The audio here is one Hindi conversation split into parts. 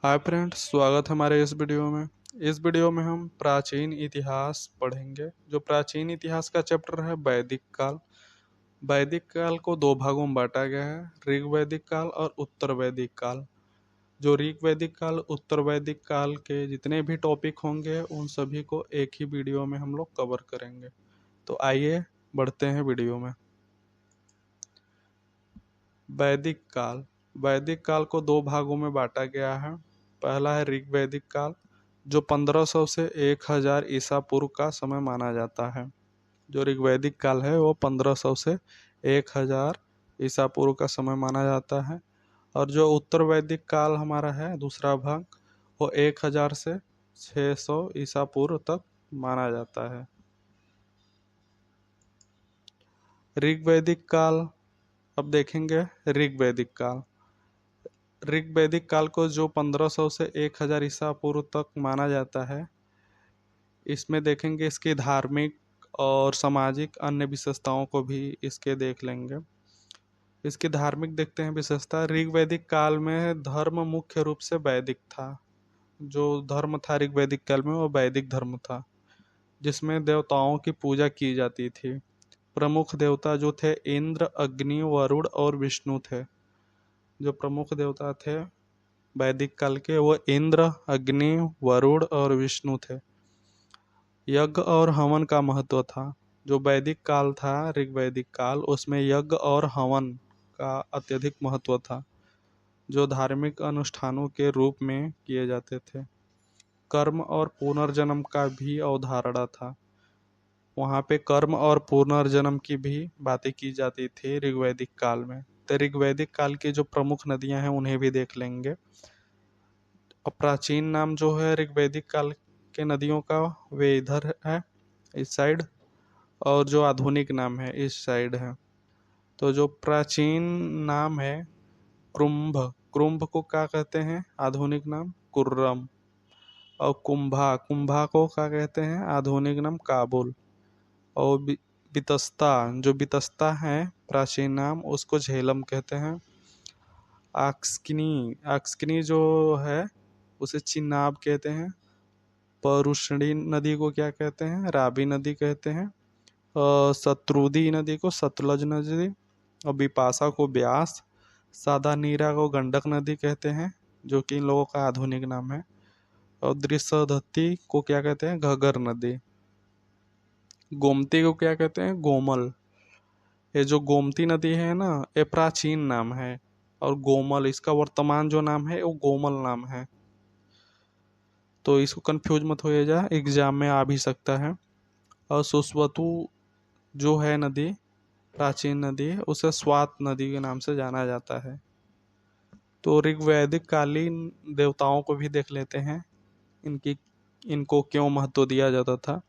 हाय फ्रेंड्स, स्वागत है हमारे इस वीडियो में। इस वीडियो में हम प्राचीन इतिहास पढ़ेंगे। जो प्राचीन इतिहास का चैप्टर है वैदिक काल। वैदिक काल को दो भागों में बांटा गया है, ऋग वैदिक काल और उत्तर वैदिक काल। जो ऋग वैदिक काल उत्तर वैदिक काल के जितने भी टॉपिक होंगे उन सभी को एक ही वीडियो में हम लोग कवर करेंगे। तो आइए बढ़ते हैं वीडियो में। वैदिक काल। वैदिक काल को दो भागों में बांटा गया है। पहला है ऋग वैदिक काल, जो 1500 से 1000 ईसा पूर्व का समय माना जाता है। जो ऋग वैदिक काल है वो 1500 से 1000 ईसा पूर्व का समय माना जाता है। और जो उत्तर वैदिक काल हमारा है दूसरा भाग, वो 1000 से 600 ईसा पूर्व तक माना जाता है। ऋग वैदिक काल। अब देखेंगे ऋग वैदिक काल। ऋग वैदिक काल को जो 1500 से 1000 ईसा पूर्व तक माना जाता है, इसमें देखेंगे इसकी धार्मिक और सामाजिक अन्य विशेषताओं को भी इसके देख लेंगे। इसकी धार्मिक देखते हैं विशेषता। ऋग वैदिक काल में धर्म मुख्य रूप से वैदिक था। जो धर्म था ऋग वैदिक काल में वो वैदिक धर्म था, जिसमें देवताओं की पूजा की जाती थी। प्रमुख देवता जो थे इंद्र, अग्नि, वरुण और विष्णु थे। जो प्रमुख देवता थे वैदिक काल के वो इंद्र, अग्नि, वरुण और विष्णु थे। यज्ञ और हवन का महत्व था। जो वैदिक काल था ऋग वैदिक काल, उसमें यज्ञ और हवन का अत्यधिक महत्व था, जो धार्मिक अनुष्ठानों के रूप में किए जाते थे। कर्म और पुनर्जन्म का भी अवधारणा था। वहाँ पे कर्म और पुनर्जन्म की भी बातें की जाती थी ऋग्वैदिक काल में। तो ऋग्वैदिक काल की जो प्रमुख नदियां हैं उन्हें भी देख लेंगे। और प्राचीन नाम जो है ऋग्वैदिक काल के नदियों का, वे इधर है इस साइड, और जो आधुनिक नाम है इस साइड है। तो जो प्राचीन नाम है कुंभ, कुंभ को क्या कहते हैं आधुनिक नाम? कुर्रम। और कुंभा, कुंभा को क्या कहते हैं आधुनिक नाम? काबुल। और बितस्ता, जो बितस्ता है प्राचीन नाम, उसको झेलम कहते हैं। आक्स्किनी, आक्स्किनी जो है उसे चिनाब कहते हैं। परुष्णी नदी को क्या कहते हैं? रावी नदी कहते हैं। शत्रुदी नदी को सतलज नदी, और बिपाशा को ब्यास, सादा नीरा को गंडक नदी कहते हैं, जो कि इन लोगों का आधुनिक नाम है। और दृश्यधती को क्या कहते हैं? घगर नदी। गोमती को क्या कहते हैं? गोमल। ये जो गोमती नदी है ना, ये प्राचीन नाम है। और गोमल इसका वर्तमान जो नाम है वो गोमल नाम है। तो इसको कंफ्यूज मत होइए जा, एग्जाम में आ भी सकता है। और सुस्वतु जो है नदी, प्राचीन नदी है, उसे स्वात नदी के नाम से जाना जाता है। तो ऋग्वैदिक कालीन देवताओं को भी देख लेते हैं, इनकी इनको क्यों महत्व दिया जाता था।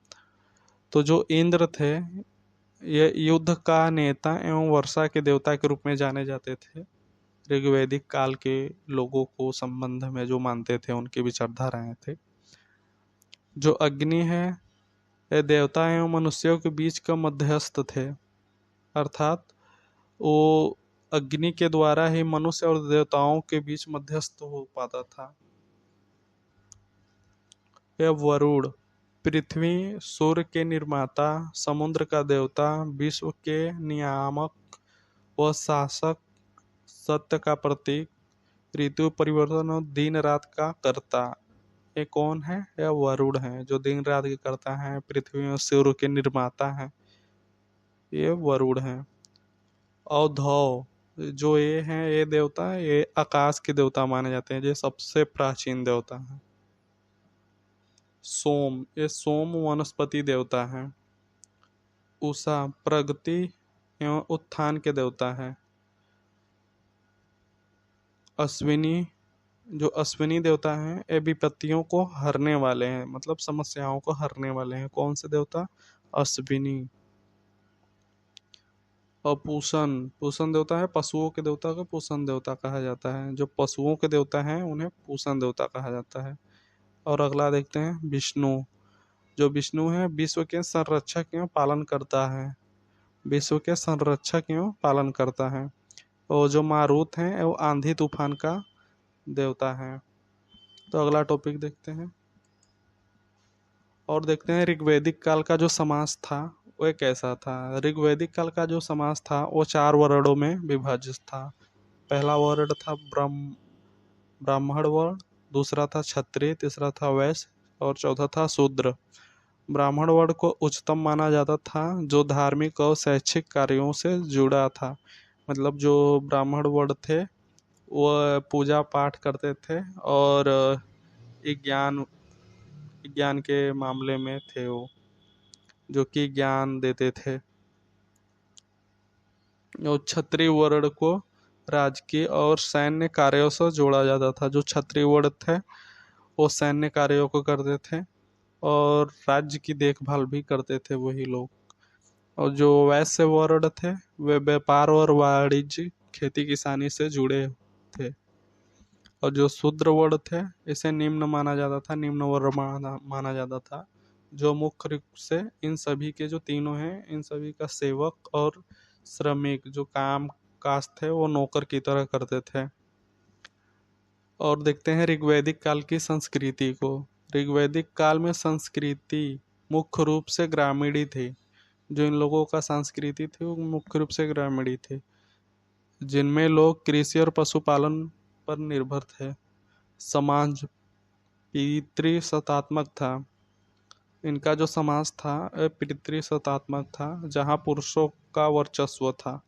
तो जो इंद्र थे, ये युद्ध का नेता एवं वर्षा के देवता के रूप में जाने जाते थे। ऋग्वैदिक काल के लोगों को संबंध में जो मानते थे उनकी विचारधाराएं थे। जो अग्नि है, ये देवता एवं मनुष्यों के बीच का मध्यस्थ थे। अर्थात वो अग्नि के द्वारा ही मनुष्य और देवताओं के बीच मध्यस्थ हो पाता था। यह वरुण, पृथ्वी सूर्य के निर्माता, समुद्र का देवता, विश्व के नियामक व शासक, सत्य का प्रतीक, ऋतु परिवर्तन और दिन रात का कर्ता। ये कौन है? यह वरुण है, जो दिन रात के करता है, पृथ्वी और सूर्य के निर्माता है। ये वरुण है। और धौ, जो ये हैं ये देवता, ये आकाश के देवता माने जाते हैं, ये सबसे प्राचीन देवता है। सोम, ये सोम वनस्पति देवता है। उषा, प्रगति एवं उत्थान के देवता है। अश्विनी, जो अश्विनी देवता हैं, ये विपत्तियों को हरने वाले हैं, मतलब समस्याओं को हरने वाले हैं। कौन से देवता? अश्विनी। और पूषण, पूषण देवता है पशुओं के देवता को पूषण देवता कहा जाता है। जो पशुओं के देवता हैं उन्हें पूषण देवता कहा जाता है। और अगला देखते हैं विष्णु। जो विष्णु है विश्व के संरक्षक एवं पालन करता है। विश्व के संरक्षक एवं पालन करता है। और जो मारुत हैं वो आंधी तूफान का देवता है। तो अगला टॉपिक देखते हैं और देखते हैं ऋग्वैदिक काल का जो समाज था वह कैसा था। ऋग्वैदिक काल का जो समाज था वो 4 वर्णों में विभाजित था। पहला वर्ण था ब्राह्मण वर्ण, दूसरा था क्षत्रिय, तीसरा था वैश्य और चौथा था शूद्र। ब्राह्मण वर्ण को उच्चतम माना जाता था, जो धार्मिक और शैक्षिक कार्यों से जुड़ा था। मतलब जो ब्राह्मण वर्ण थे वह पूजा पाठ करते थे और ज्ञान ज्ञान के मामले में थे वो, जो कि ज्ञान देते थे। और क्षत्रिय वर्ण को राजकीय और सैन्य कार्यों से जोड़ा जाता था। जो क्षत्रिय वर्ण थे वो सैन्य कार्यों को करते थे और राज्य की देखभाल भी करते थे वही लोग। और जो वैश्य वर्ण थे वे व्यापार और वाणिज्य खेती किसानी से जुड़े थे। और जो शूद्र वर्ण थे इसे निम्न माना जाता था, निम्न वर्ण माना जाता था, जो मुख्य रूप से इन सभी के जो तीनों हैं इन सभी का सेवक और श्रमिक जो काम काज थे वो नौकर की तरह करते थे। और देखते हैं ऋग्वैदिक काल की संस्कृति को। ऋग्वैदिक काल में संस्कृति मुख्य रूप से ग्रामीणी थी। जो इन लोगों का संस्कृति थी वो मुख्य रूप से ग्रामीणी थी, जिनमें लोग कृषि और पशुपालन पर निर्भर थे। समाज पितृसत्तात्मक था। इनका जो समाज था वह पितृसत्तात्मक था, जहाँ पुरुषों का वर्चस्व था,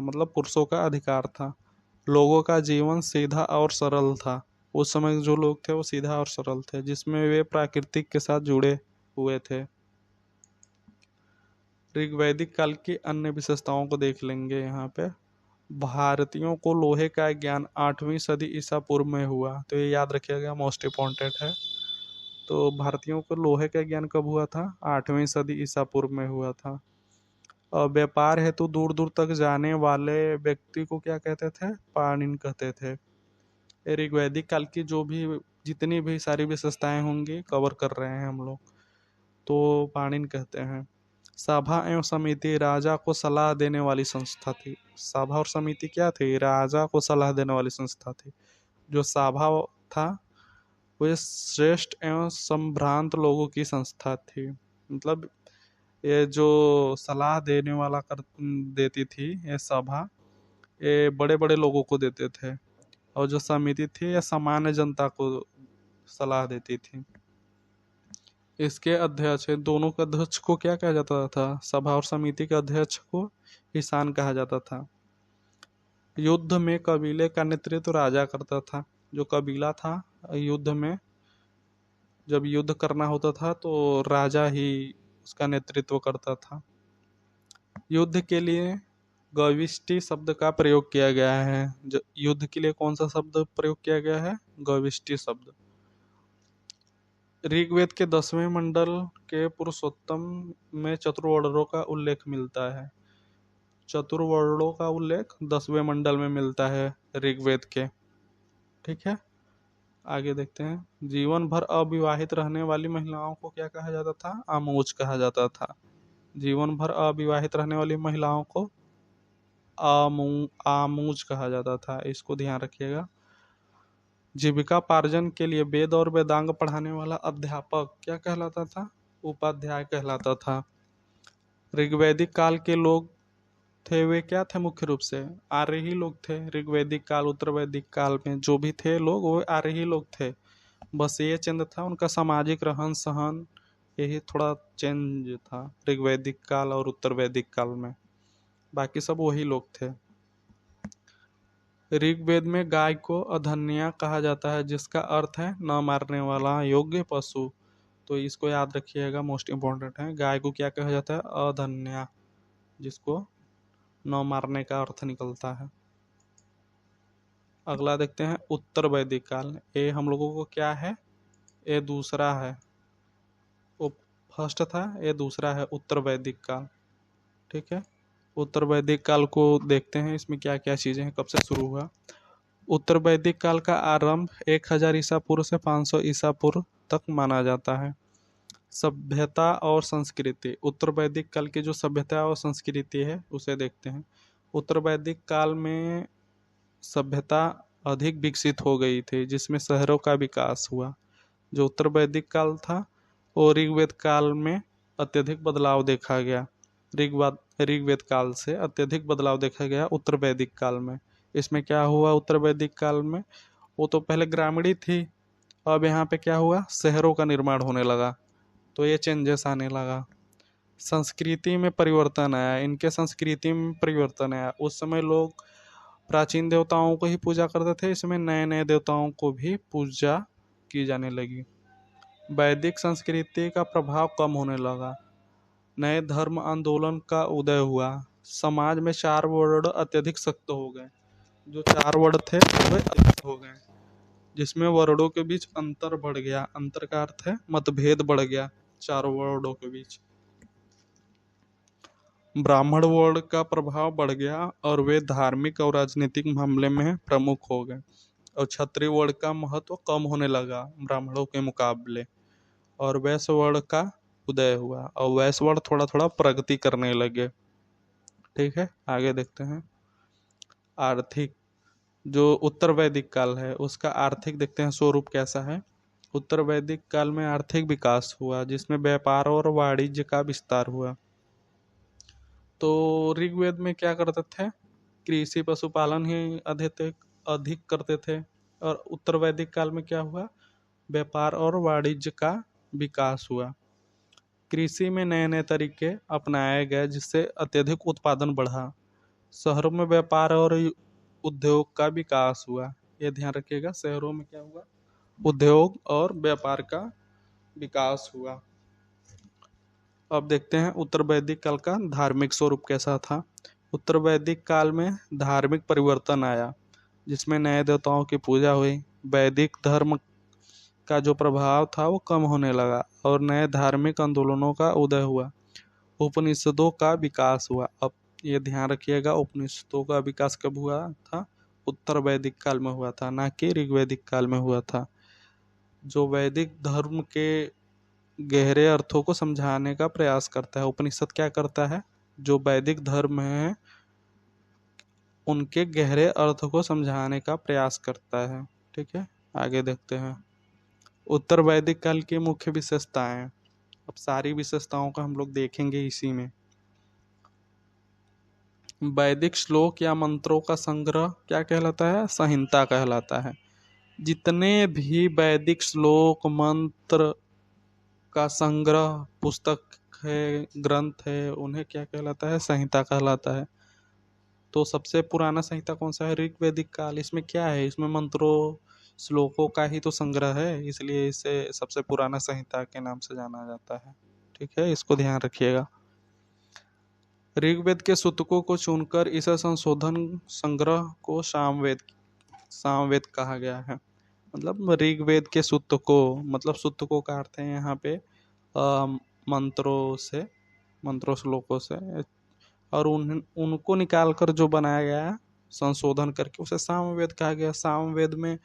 मतलब पुरुषों का अधिकार था। लोगों का जीवन सीधा और सरल था। उस समय जो लोग थे वो सीधा और सरल थे, जिसमें वे प्राकृतिक के साथ जुड़े हुए थे। ऋग्वैदिक काल की अन्य विशेषताओं को देख लेंगे यहाँ पे। भारतीयों को लोहे का ज्ञान 8वीं सदी ईसा पूर्व में हुआ, तो ये याद रखिएगा, मोस्ट इम्पोर्टेंट है। तो भारतीयों को लोहे का ज्ञान कब हुआ था? 8वीं सदी ईसा पूर्व में हुआ था। और व्यापार हेतु दूर दूर तक जाने वाले व्यक्ति को क्या कहते थे? पाणिन कहते थे। ये ऋग्वैदिक काल की जो भी जितनी भी सारी विशेषताएं होंगी कवर कर रहे हैं हम लोग, तो पाणिन कहते हैं। सभा एवं समिति राजा को सलाह देने वाली संस्था थी। सभा और समिति क्या थी? राजा को सलाह देने वाली संस्था थी। जो सभा था वो श्रेष्ठ एवं संभ्रांत लोगों की संस्था थी। मतलब ये जो सलाह देने वाला देती थी ये सभा, ये बड़े बड़े लोगों को देते थे। और जो समिति थी ये सामान्य जनता को सलाह देती थी। इसके अध्यक्ष, दोनों के अध्यक्ष को क्या कहा जाता था? सभा और समिति के अध्यक्ष को ईशान कहा जाता था। युद्ध में कबीले का नेतृत्व राजा करता था। जो कबीला था युद्ध में जब युद्ध करना होता था तो राजा ही उसका नेतृत्व करता था। युद्ध के लिए गविष्टि शब्द का प्रयोग किया गया है। युद्ध के लिए कौन सा शब्द प्रयोग किया गया है? गविष्टि शब्द। ऋग्वेद के 10वें मंडल के पुरुषोत्तम में चतुर्वर्णों का उल्लेख मिलता है। चतुर्वर्णों का उल्लेख 10वें मंडल में मिलता है ऋग्वेद के। ठीक है, आगे देखते हैं। जीवन भर अविवाहित रहने वाली महिलाओं को क्या कहा जाता था? आमोज कहा जाता था। जीवन भर अविवाहित रहने वाली महिलाओं को आमूज कहा जाता था। इसको ध्यान रखिएगा। जीविका पार्जन के लिए वेद और वेदांग पढ़ाने वाला अध्यापक क्या कहलाता था? उपाध्याय कहलाता था। ऋग्वैदिक काल के लोग थे वे क्या थे? मुख्य रूप से आर्य ही लोग थे। ऋग्वैदिक काल उत्तर वैदिक काल में जो भी थे लोग वो आर्य ही लोग थे। बस ये चेंज था उनका सामाजिक रहन सहन, यही थोड़ा चेंज था ऋग्वैदिक काल और उत्तर वैदिक काल में। बाकी सब वही लोग थे। ऋग्वेद में गाय को अधन्या कहा जाता है, जिसका अर्थ है न मारने वाला योग्य पशु। तो इसको याद रखिएगा, मोस्ट इम्पोर्टेंट है। गाय को क्या कहा जाता है? अधन्या, जिसको न मारने का अर्थ निकलता है। अगला देखते हैं उत्तर वैदिक काल। ये हम लोगों को क्या है? ये दूसरा है, वो फर्स्ट था, ये दूसरा है उत्तर वैदिक काल। ठीक है, उत्तर वैदिक काल को देखते हैं, इसमें क्या क्या चीज़ें हैं, कब से शुरू हुआ। उत्तर वैदिक काल का आरंभ 1000 ईसा पूर्व से 500 ईसा पूर्व तक माना जाता है। सभ्यता और संस्कृति। उत्तर वैदिक काल की जो सभ्यता और संस्कृति है उसे देखते हैं। उत्तर वैदिक काल में सभ्यता अधिक विकसित हो गई थी, जिसमें शहरों का विकास हुआ। जो उत्तर वैदिक काल था वो ऋग्वेद काल में अत्यधिक बदलाव देखा गया। ऋग्वेद काल से अत्यधिक बदलाव देखा गया उत्तर वैदिक काल में। इसमें क्या हुआ उत्तर वैदिक काल में, वो तो पहले ग्रामीणी थी, अब यहाँ पे क्या हुआ, शहरों का निर्माण होने लगा, तो ये चेंजेस आने लगा। संस्कृति में परिवर्तन आया, इनके संस्कृति में परिवर्तन आया। उस समय लोग प्राचीन देवताओं को ही पूजा करते थे, इसमें नए नए देवताओं को भी पूजा की जाने लगी। वैदिक संस्कृति का प्रभाव कम होने लगा। नए धर्म आंदोलन का उदय हुआ। समाज में 4 वर्ण अत्यधिक सख्त हो गए। जो 4 वर्ण थे वे अत्यधिक हो गए, जिसमें वर्णों के बीच अंतर बढ़ गया। अंतर का अर्थ है मतभेद बढ़ गया 4 वर्णों के बीच। ब्राह्मण वर्ण का प्रभाव बढ़ गया और वे धार्मिक और राजनीतिक मामले में प्रमुख हो गए। और क्षत्रिय वर्ण का महत्व कम होने लगा ब्राह्मणों के मुकाबले, और वैश्य वर्ण का उदय हुआ, और वैश्य वर्ण थोड़ा थोड़ा प्रगति करने लगे। ठीक है, आगे देखते हैं। आर्थिक, जो उत्तर वैदिक काल है उसका आर्थिक देखते हैं स्वरूप कैसा है। उत्तर वैदिक काल में आर्थिक विकास हुआ, जिसमें व्यापार और वाणिज्य का विस्तार हुआ। तो ऋग्वेद में क्या करते थे, कृषि पशुपालन ही अधिक करते थे, और उत्तर वैदिक काल में क्या हुआ, व्यापार और वाणिज्य का विकास हुआ। कृषि में नए नए तरीके अपनाए गए, जिससे अत्यधिक उत्पादन बढ़ा। शहरों में व्यापार और उद्योग का विकास हुआ। यह ध्यान रखिएगा, शहरों में क्या हुआ, उद्योग और व्यापार का विकास हुआ। अब देखते हैं उत्तर वैदिक काल का धार्मिक स्वरूप कैसा था। उत्तर वैदिक काल में धार्मिक परिवर्तन आया, जिसमें नए देवताओं की पूजा हुई। वैदिक धर्म का जो प्रभाव था वो कम होने लगा और नए धार्मिक आंदोलनों का उदय हुआ। उपनिषदों का विकास हुआ। अब ये ध्यान रखिएगा, उपनिषदों का विकास कब हुआ था, उत्तर वैदिक काल में हुआ था, ना कि ऋग्वैदिक काल में हुआ था। जो वैदिक धर्म के गहरे अर्थों को समझाने का प्रयास करता है। उपनिषद क्या करता है, जो वैदिक धर्म है उनके गहरे अर्थ को समझाने का प्रयास करता है। ठीक है, आगे देखते हैं उत्तर वैदिक काल की मुख्य विशेषताएं। अब सारी विशेषताओं का हम लोग देखेंगे इसी में। वैदिक श्लोक या मंत्रों का संग्रह क्या कहलाता है, संहिता कहलाता है। जितने भी वैदिक श्लोक मंत्र का संग्रह पुस्तक है, ग्रंथ है, उन्हें क्या कहलाता है, संहिता कहलाता है। तो सबसे पुराना संहिता कौन सा है, ऋग्वैदिक काल। इसमें क्या है, इसमें मंत्रों श्लोकों का ही तो संग्रह है, इसलिए इसे सबसे पुराना संहिता के नाम से जाना जाता है। ठीक है, इसको ध्यान रखिएगा। ऋग्वेद के सूतकों को चुनकर इस संशोधन संग्रह को सामवेद कहा गया है। मतलब ऋग्वेद के सूतकों, मतलब सूतकों का अर्थ है यहाँ पे मंत्रों श्लोकों से, और उनको निकाल कर जो बनाया गया, संशोधन करके उसे सामवेद कहा गया। सामवेद में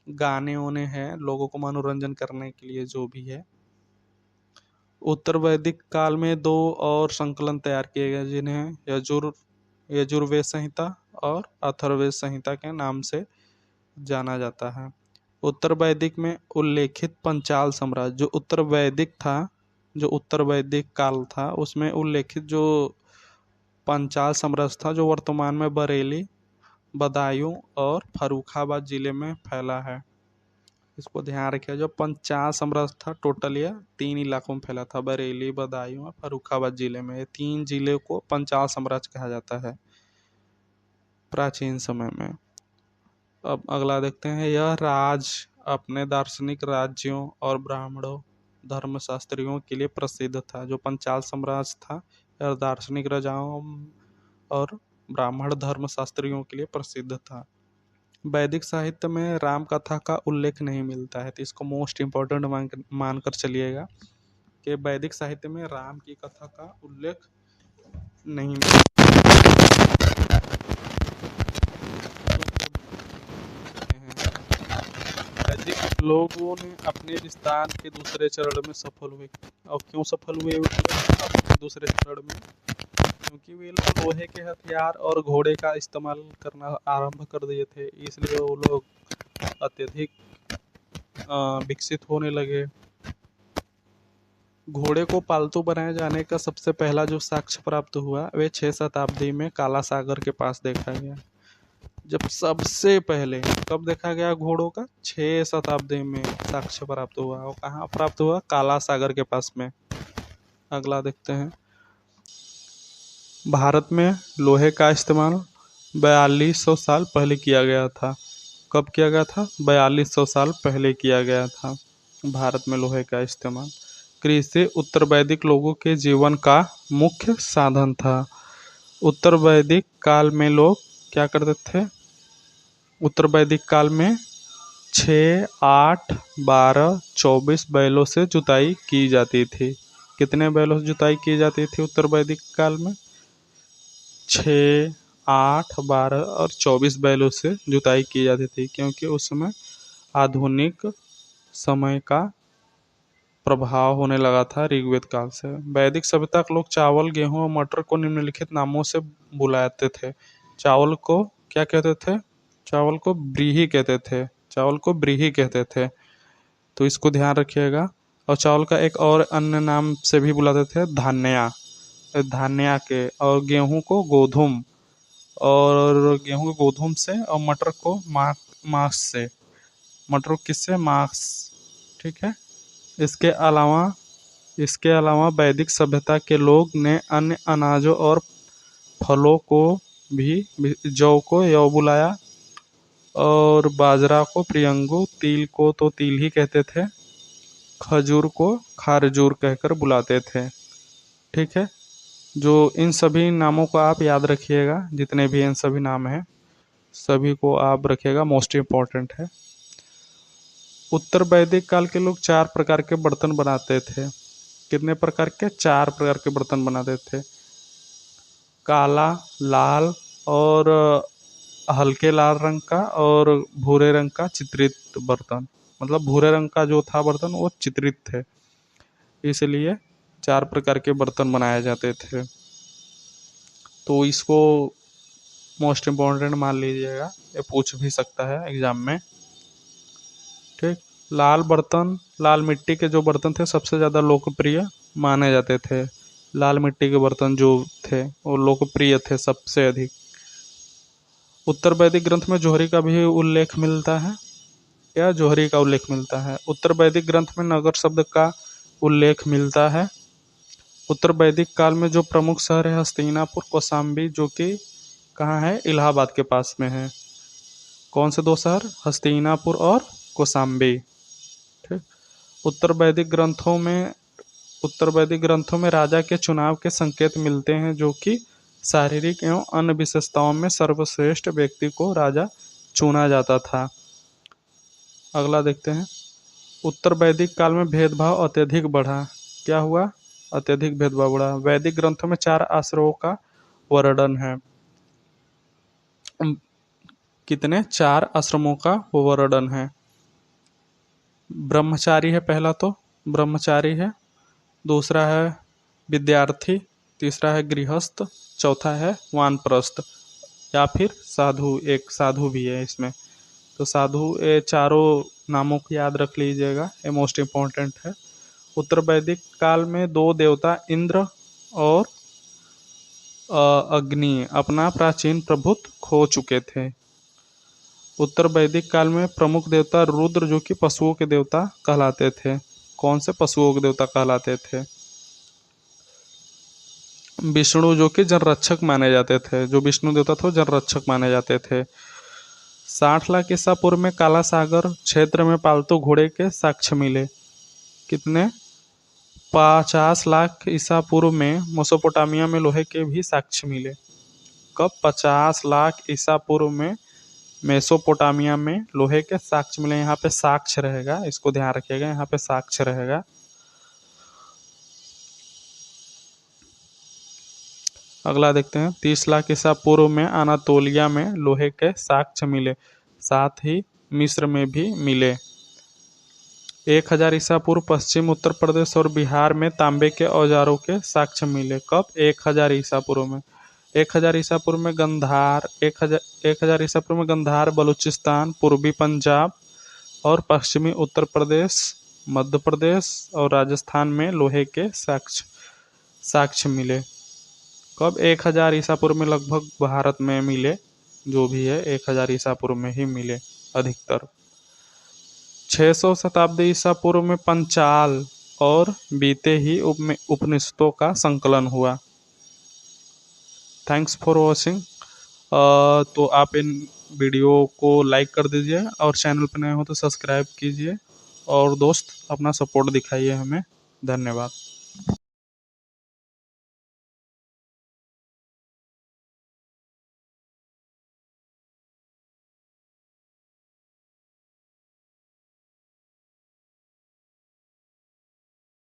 गाने होने हैं लोगों को मनोरंजन करने के लिए, जो भी है। उत्तर वैदिक काल में 2 और संकलन तैयार किए गए, जिन्हें यजुर्वेद संहिता और अथर्ववेद संहिता के नाम से जाना जाता है। उत्तर वैदिक में उल्लेखित पंचाल साम्राज्य, जो उत्तर वैदिक काल था, उसमें उल्लेखित जो पंचाल साम्राज्य था, जो वर्तमान में बरेली, बदायूं और फर्रुखाबाद जिले में फैला है। इसको ध्यान रखिए, जो पंचाल साम्राज्य था टोटल ये 3 इलाकों में फैला था, बरेली, बदायूं और फर्रुखाबाद जिले में। ये 3 जिले को पंचाल साम्राज्य कहा जाता है प्राचीन समय में। अब अगला देखते हैं, यह राज अपने दार्शनिक राज्यों और ब्राह्मणों धर्मशास्त्रियों के लिए प्रसिद्ध था। जो पंचाल साम्राज्य था यह दार्शनिक राजाओं और ब्राह्मण धर्मशास्त्रियों के लिए प्रसिद्ध था। वैदिक साहित्य में राम कथा का उल्लेख नहीं मिलता है, तो इसको मोस्ट इम्पोर्टेंट मानकर चलिएगा कि वैदिक साहित्य में राम की कथा का उल्लेख नहीं मिलता। वैदिक लोगों ने अपने विस्तार के दूसरे चरण में सफल हुए, और क्यों सफल हुए अपने दूसरे चरण में, क्योंकि वे लोग लोहे के हथियार और घोड़े का इस्तेमाल करना आरंभ कर दिए थे, इसलिए वो लोग अत्यधिक विकसित होने लगे। घोड़े को पालतू बनाए जाने का सबसे पहला जो साक्ष्य प्राप्त हुआ वे 6 शताब्दी में काला सागर के पास देखा गया। जब सबसे पहले कब देखा गया घोड़ों का? 6 शताब्दी में साक्ष्य प्राप्त हुआ। और कहाँ प्राप्त हुआ? काला सागर के पास में। अगला देखते हैं। भारत में लोहे का इस्तेमाल 4200 साल पहले किया गया था। कब किया गया था? 4200 साल पहले किया गया था भारत में लोहे का इस्तेमाल। कृषि उत्तर वैदिक लोगों के जीवन का मुख्य साधन था। उत्तर वैदिक काल में लोग क्या करते थे? उत्तर वैदिक काल में 6, 8, 12, 24 बैलों से जुताई की जाती थी। कितने बैलों से जुताई की जाती थी उत्तर वैदिक काल में? 6, 8, 12 और 24 बैलों से जुताई की जाती थी, क्योंकि उस समय आधुनिक समय का प्रभाव होने लगा था ऋग्वेद काल से। वैदिक सभ्यता के लोग चावल, गेहूं और मटर को निम्नलिखित नामों से बुलाते थे। चावल को क्या कहते थे? चावल को ब्रीही कहते थे। चावल को ब्रीही कहते थे, तो इसको ध्यान रखिएगा। और चावल का एक और अन्य नाम से भी बुलाते थे, धान्या, धान्या के। और गेहूं को गोधुम, और गेहूं को गोधुम से, और मटर को मांस से। मटर किससे? मांस। ठीक है। इसके अलावा वैदिक सभ्यता के लोग ने अन्य अनाजों और फलों को भी, जौ को यौ बुलाया, और बाजरा को प्रियंगु, तिल को तो तिल ही कहते थे, खजूर को खारजूर कहकर बुलाते थे। ठीक है। जो इन सभी नामों को आप याद रखिएगा, जितने भी इन सभी नाम हैं सभी को आप रखिएगा, मोस्ट इम्पॉर्टेंट है। उत्तर वैदिक काल के लोग 4 प्रकार के बर्तन बनाते थे। कितने प्रकार के? 4 प्रकार के बर्तन बनाते थे। काला, लाल और हल्के लाल रंग का, और भूरे रंग का चित्रित बर्तन। मतलब भूरे रंग का जो था बर्तन वो चित्रित थे, इसलिए 4 प्रकार के बर्तन बनाए जाते थे। तो इसको मोस्ट इम्पोर्टेंट मान लीजिएगा, ये पूछ भी सकता है एग्जाम में। ठीक। लाल बर्तन, लाल मिट्टी के जो बर्तन थे सबसे ज़्यादा लोकप्रिय माने जाते थे। लाल मिट्टी के बर्तन जो थे वो लोकप्रिय थे सबसे अधिक। उत्तर वैदिक ग्रंथ में जोहरी का भी उल्लेख मिलता है। क्या? जोहरी का उल्लेख मिलता है। उत्तर वैदिक ग्रंथ में नगर शब्द का उल्लेख मिलता है। उत्तर वैदिक काल में जो प्रमुख शहर है हस्तिनापुर, कौशाम्बी, जो कि कहाँ है? इलाहाबाद के पास में है। कौन से 2 शहर? हस्तिनापुर और कौशाम्बी। ठीक। उत्तर वैदिक ग्रंथों में राजा के चुनाव के संकेत मिलते हैं, जो कि शारीरिक एवं अन्य विशेषताओं में सर्वश्रेष्ठ व्यक्ति को राजा चुना जाता था। अगला देखते हैं। उत्तर वैदिक काल में भेदभाव अत्यधिक बढ़ा। क्या हुआ? अत्यधिक भेदभाव बढ़ा। वैदिक ग्रंथों में 4 आश्रमों का वर्णन है। कितने? 4 आश्रमों का वर्णन है। ब्रह्मचारी है पहला, तो ब्रह्मचारी है। दूसरा है विद्यार्थी। तीसरा है गृहस्थ। चौथा है वानप्रस्थ या फिर साधु। एक साधु भी है इसमें, तो साधु। ये चारों नामों को याद रख लीजिएगा, ये मोस्ट इम्पोर्टेंट है। उत्तर वैदिक काल में 2 देवता इंद्र और अग्नि अपना प्राचीन प्रभुत्व खो चुके थे। उत्तर वैदिक काल में प्रमुख देवता रुद्र, जो कि पशुओं के देवता कहलाते थे। कौन से पशुओं के देवता कहलाते थे? विष्णु, जो कि जनरक्षक माने जाते थे। जो विष्णु देवता थे वो जनरक्षक माने जाते थे। 60 लाख ईसा पूर्व में काला सागर क्षेत्र में पालतू घोड़े के साक्ष्य मिले। कितने? 50 लाख ईसा पूर्व में मेसोपोटामिया में लोहे के भी साक्ष्य मिले। कब? 50 लाख ईसा पूर्व में मेसोपोटामिया में लोहे के साक्ष्य मिले। यहाँ पे साक्ष्य रहेगा, इसको ध्यान रखिएगा, यहाँ पे साक्ष्य रहेगा। अगला देखते हैं। 30 लाख ईसा पूर्व में अनातोलिया में लोहे के साक्ष्य मिले, साथ ही मिस्र में भी मिले। 1000 ईसा पूर्व पश्चिम उत्तर प्रदेश और बिहार में तांबे के औजारों के साक्ष्य मिले। कब? 1000 ईसा पूर्व में। 1000 ईसा पूर्व में गंधार 1000 ईसा पूर्व में गंधार, बलूचिस्तान, पूर्वी पंजाब और पश्चिमी उत्तर प्रदेश, मध्य प्रदेश और राजस्थान में लोहे के साक्ष्य मिले। कब? 1000 ईसा पूर्व में लगभग भारत में मिले, जो भी है 1000 ईसा पूर्व में ही मिले अधिकतर। 600 शताब्दी ईसा पूर्व में पंचाल और बीते ही उपनिषदों का संकलन हुआ। Thanks for watching. तो आप इन वीडियो को लाइक कर दीजिए और चैनल पर नए हो तो सब्सक्राइब कीजिए और दोस्त अपना सपोर्ट दिखाइए हमें। धन्यवाद।